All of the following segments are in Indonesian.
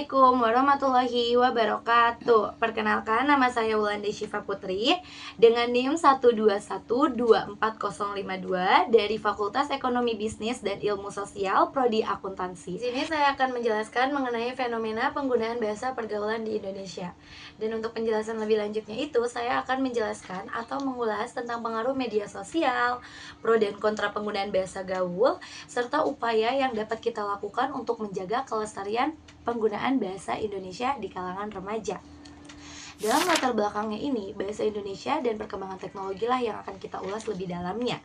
Assalamualaikum warahmatullahi wabarakatuh. Perkenalkan, nama saya Wulanda Syifa Putri dengan NIM 121245052 dari Fakultas Ekonomi Bisnis dan Ilmu Sosial Prodi Akuntansi. Di sini saya akan menjelaskan mengenai fenomena penggunaan bahasa pergaulan di Indonesia. Dan untuk penjelasan lebih lanjutnya itu, saya akan menjelaskan atau mengulas tentang pengaruh media sosial, pro dan kontra penggunaan bahasa gaul, serta upaya yang dapat kita lakukan untuk menjaga kelestarian penggunaan bahasa Indonesia di kalangan remaja. Dalam latar belakangnya ini, bahasa Indonesia dan perkembangan teknologi lah yang akan kita ulas lebih dalamnya.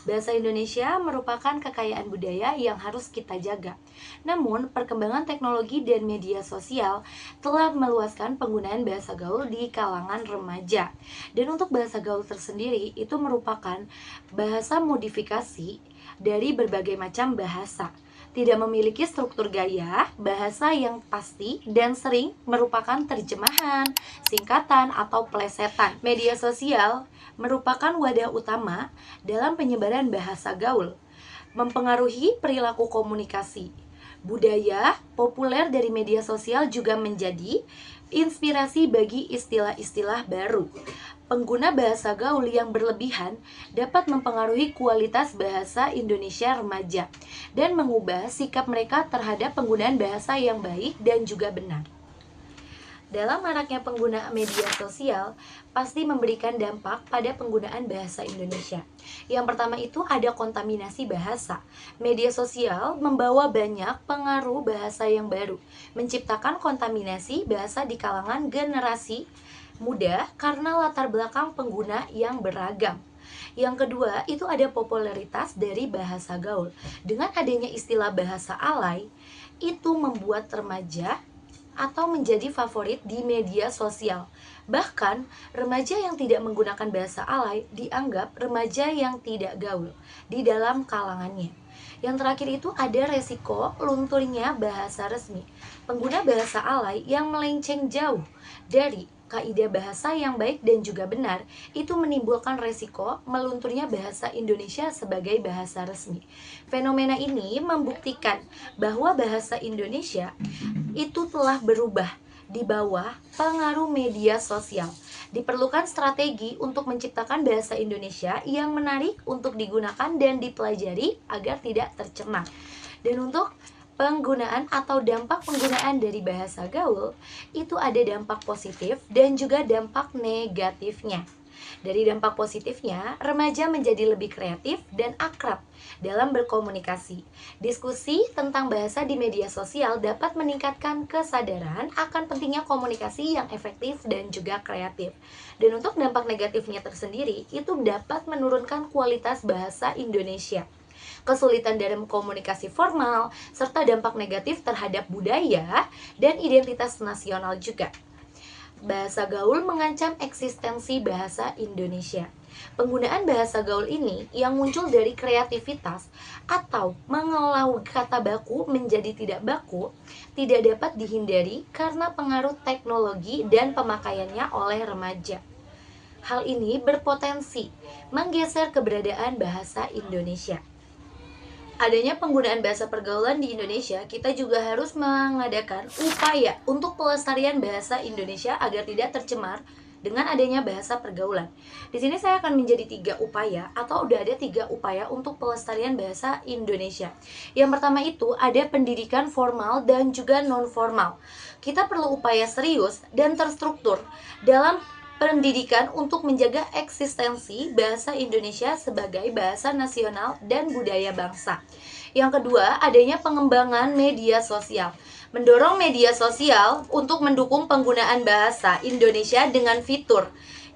Bahasa Indonesia merupakan kekayaan budaya yang harus kita jaga. Namun, perkembangan teknologi dan media sosial telah meluaskan penggunaan bahasa gaul di kalangan remaja. Dan untuk bahasa gaul tersendiri, itu merupakan bahasa modifikasi dari berbagai macam bahasa. Tidak memiliki struktur gaya, bahasa yang pasti, dan sering merupakan terjemahan, singkatan, atau plesetan. Media sosial merupakan wadah utama dalam penyebaran bahasa gaul, mempengaruhi perilaku komunikasi. Budaya populer dari media sosial juga menjadi inspirasi bagi istilah-istilah baru. Pengguna bahasa gaul yang berlebihan dapat mempengaruhi kualitas bahasa Indonesia remaja dan mengubah sikap mereka terhadap penggunaan bahasa yang baik dan juga benar. Dalam maraknya pengguna media sosial, pasti memberikan dampak pada penggunaan bahasa Indonesia. Yang pertama itu ada kontaminasi bahasa. Media sosial membawa banyak pengaruh bahasa yang baru, menciptakan kontaminasi bahasa di kalangan generasi muda karena latar belakang pengguna yang beragam. Yang kedua, itu ada popularitas dari bahasa gaul. Dengan adanya istilah bahasa alay, itu membuat remaja atau menjadi favorit di media sosial. Bahkan, remaja yang tidak menggunakan bahasa alay dianggap remaja yang tidak gaul di dalam kalangannya. Yang terakhir itu ada resiko lunturnya bahasa resmi. Pengguna bahasa alay yang melenceng jauh dari kaidah bahasa yang baik dan juga benar, itu menimbulkan resiko melunturnya bahasa Indonesia sebagai bahasa resmi. Fenomena ini membuktikan bahwa bahasa Indonesia itu telah berubah di bawah pengaruh media sosial. Diperlukan strategi untuk menciptakan bahasa Indonesia yang menarik untuk digunakan dan dipelajari agar tidak tercemar. Dan untuk penggunaan atau dampak penggunaan dari bahasa gaul, itu ada dampak positif dan juga dampak negatifnya. Dari dampak positifnya, remaja menjadi lebih kreatif dan akrab dalam berkomunikasi. Diskusi tentang bahasa di media sosial dapat meningkatkan kesadaran akan pentingnya komunikasi yang efektif dan juga kreatif. Dan untuk dampak negatifnya tersendiri, itu dapat menurunkan kualitas bahasa Indonesia, kesulitan dalam komunikasi formal, serta dampak negatif terhadap budaya dan identitas nasional juga. Bahasa gaul mengancam eksistensi bahasa Indonesia. Penggunaan bahasa gaul ini yang muncul dari kreativitas atau mengolah kata baku menjadi tidak baku tidak dapat dihindari karena pengaruh teknologi dan pemakaiannya oleh remaja. Hal ini berpotensi menggeser keberadaan bahasa Indonesia. Adanya penggunaan bahasa pergaulan di Indonesia, kita juga harus mengadakan upaya untuk pelestarian bahasa Indonesia agar tidak tercemar dengan adanya bahasa pergaulan. Di sini saya akan menjadi 3 upaya atau udah ada 3 upaya untuk pelestarian bahasa Indonesia. Yang pertama itu ada pendidikan formal dan juga non formal. Kita perlu upaya serius dan terstruktur dalam pendidikan untuk menjaga eksistensi bahasa Indonesia sebagai bahasa nasional dan budaya bangsa. Yang kedua, adanya pengembangan media sosial. Mendorong media sosial untuk mendukung penggunaan bahasa Indonesia dengan fitur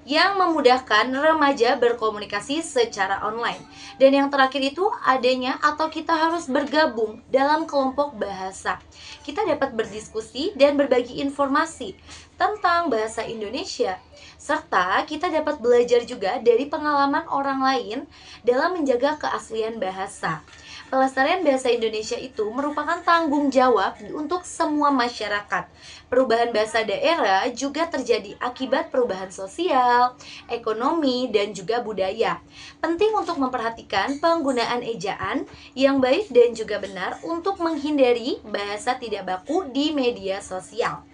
yang memudahkan remaja berkomunikasi secara online. Dan yang terakhir itu adanya atau kita harus bergabung dalam kelompok bahasa. Kita dapat berdiskusi dan berbagi informasi tentang bahasa Indonesia. Serta kita dapat belajar juga dari pengalaman orang lain dalam menjaga keaslian bahasa. Pelestarian bahasa Indonesia itu merupakan tanggung jawab untuk semua masyarakat. Perubahan bahasa daerah juga terjadi akibat perubahan sosial, ekonomi, dan juga budaya. Penting untuk memperhatikan penggunaan ejaan yang baik dan juga benar untuk menghindari bahasa tidak baku di media sosial.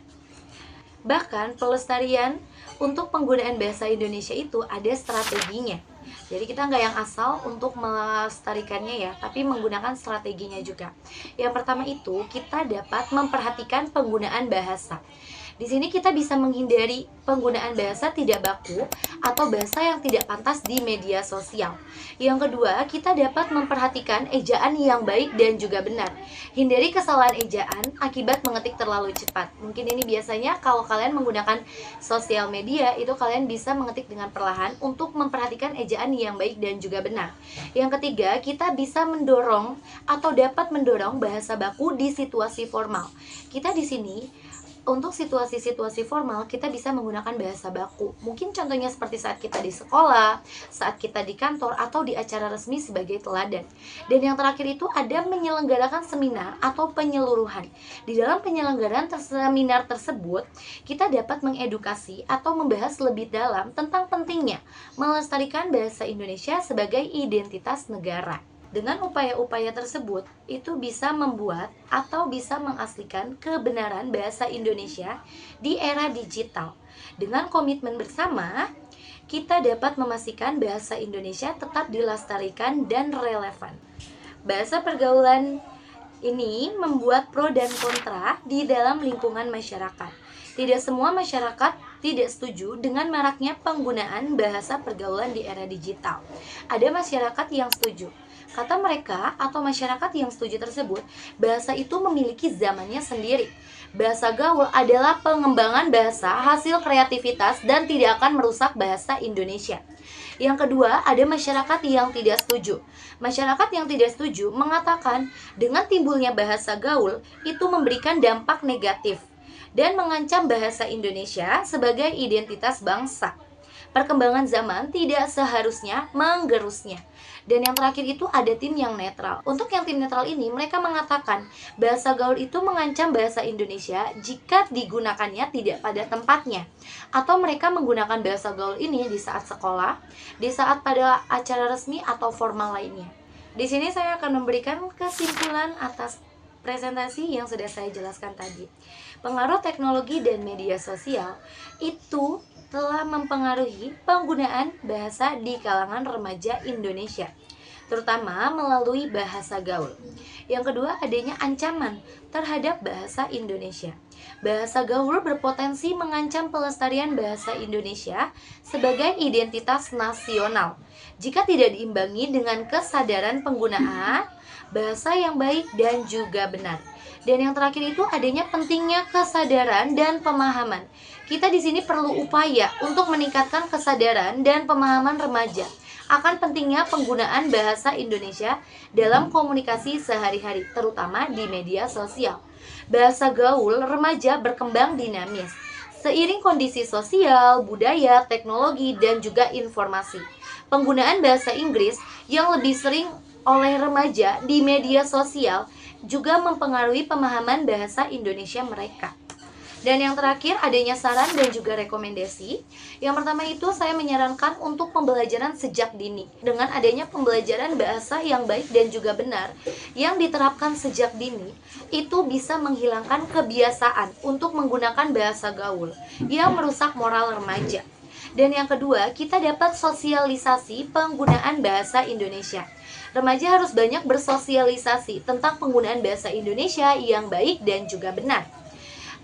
Bahkan pelestarian untuk penggunaan bahasa Indonesia itu ada strateginya. Jadi kita nggak yang asal untuk melestarikannya ya, tapi menggunakan strateginya juga. Yang pertama itu kita dapat memperhatikan penggunaan bahasa. Di sini kita bisa menghindari penggunaan bahasa tidak baku atau bahasa yang tidak pantas di media sosial. Yang kedua, kita dapat memperhatikan ejaan yang baik dan juga benar. Hindari kesalahan ejaan akibat mengetik terlalu cepat. Mungkin ini biasanya kalau kalian menggunakan sosial media, itu kalian bisa mengetik dengan perlahan untuk memperhatikan ejaan yang baik dan juga benar. Yang ketiga, kita bisa mendorong atau dapat mendorong bahasa baku di situasi formal. Kita di sini untuk situasi-situasi formal kita bisa menggunakan bahasa baku. Mungkin contohnya seperti saat kita di sekolah, saat kita di kantor, atau di acara resmi sebagai teladan. Dan yang terakhir itu ada menyelenggarakan seminar atau penyeluruhan. Di dalam penyelenggaraan seminar tersebut, kita dapat mengedukasi atau membahas lebih dalam tentang pentingnya melestarikan bahasa Indonesia sebagai identitas negara. Dengan upaya-upaya tersebut, itu bisa membuat atau bisa mengaslikan kebenaran bahasa Indonesia di era digital. Dengan komitmen bersama, kita dapat memastikan bahasa Indonesia tetap dilestarikan dan relevan. Bahasa pergaulan ini membuat pro dan kontra di dalam lingkungan masyarakat. Tidak semua masyarakat tidak setuju dengan maraknya penggunaan bahasa pergaulan di era digital. Ada masyarakat yang setuju. Kata mereka atau masyarakat yang setuju tersebut, bahasa itu memiliki zamannya sendiri. Bahasa gaul adalah pengembangan bahasa hasil kreativitas dan tidak akan merusak bahasa Indonesia. Yang kedua, ada masyarakat yang tidak setuju. Masyarakat yang tidak setuju mengatakan dengan timbulnya bahasa gaul itu memberikan dampak negatif dan mengancam bahasa Indonesia sebagai identitas bangsa. Perkembangan zaman tidak seharusnya menggerusnya. Dan yang terakhir itu ada tim yang netral. Untuk yang tim netral ini, mereka mengatakan bahasa gaul itu mengancam bahasa Indonesia jika digunakannya tidak pada tempatnya. Atau mereka menggunakan bahasa gaul ini di saat sekolah, di saat pada acara resmi atau formal lainnya. Di sini saya akan memberikan kesimpulan atas presentasi yang sudah saya jelaskan tadi. Pengaruh teknologi dan media sosial itu telah mempengaruhi penggunaan bahasa di kalangan remaja Indonesia, terutama melalui bahasa gaul. Yang kedua, adanya ancaman terhadap bahasa Indonesia. Bahasa gaul berpotensi mengancam pelestarian bahasa Indonesia sebagai identitas nasional jika tidak diimbangi dengan kesadaran penggunaan bahasa yang baik dan juga benar. Dan yang terakhir itu adanya pentingnya kesadaran dan pemahaman. Kita di sini perlu upaya untuk meningkatkan kesadaran dan pemahaman remaja akan pentingnya penggunaan bahasa Indonesia dalam komunikasi sehari-hari, terutama di media sosial. Bahasa gaul remaja berkembang dinamis seiring kondisi sosial, budaya, teknologi, dan juga informasi. Penggunaan bahasa Inggris yang lebih sering oleh remaja di media sosial juga mempengaruhi pemahaman bahasa Indonesia mereka. Dan yang terakhir, adanya saran dan juga rekomendasi. Yang pertama itu saya menyarankan untuk pembelajaran sejak dini. Dengan adanya pembelajaran bahasa yang baik dan juga benar yang diterapkan sejak dini, itu bisa menghilangkan kebiasaan untuk menggunakan bahasa gaul yang merusak moral remaja. Dan yang kedua, kita dapat sosialisasi penggunaan bahasa Indonesia. Remaja harus banyak bersosialisasi tentang penggunaan bahasa Indonesia yang baik dan juga benar.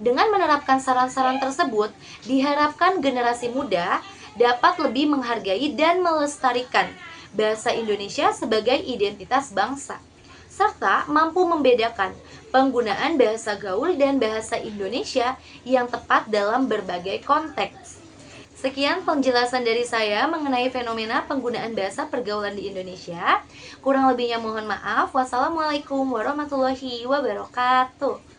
Dengan menerapkan saran-saran tersebut, diharapkan generasi muda dapat lebih menghargai dan melestarikan bahasa Indonesia sebagai identitas bangsa, serta mampu membedakan penggunaan bahasa gaul dan bahasa Indonesia yang tepat dalam berbagai konteks. Sekian penjelasan dari saya mengenai fenomena penggunaan bahasa pergaulan di Indonesia. Kurang lebihnya mohon maaf. Wassalamualaikum warahmatullahi wabarakatuh.